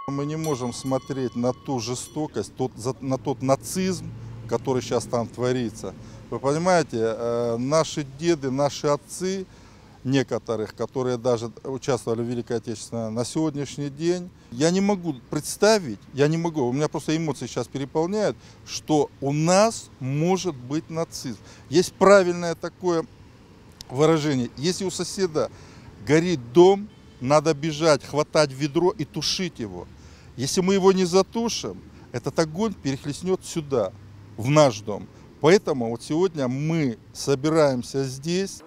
Мы не можем смотреть на ту жестокость, на тот нацизм, который сейчас там творится. Вы понимаете, наши деды, наши отцы, некоторых, которые даже участвовали в Великой Отечественной, на сегодняшний день, я не могу представить, у меня просто эмоции сейчас переполняют, что у нас может быть нацизм. Есть правильное такое выражение: если у соседа горит дом, надо бежать, хватать ведро и тушить его. Если мы его не затушим, этот огонь перехлестнет сюда, в наш дом. Поэтому вот сегодня мы собираемся здесь.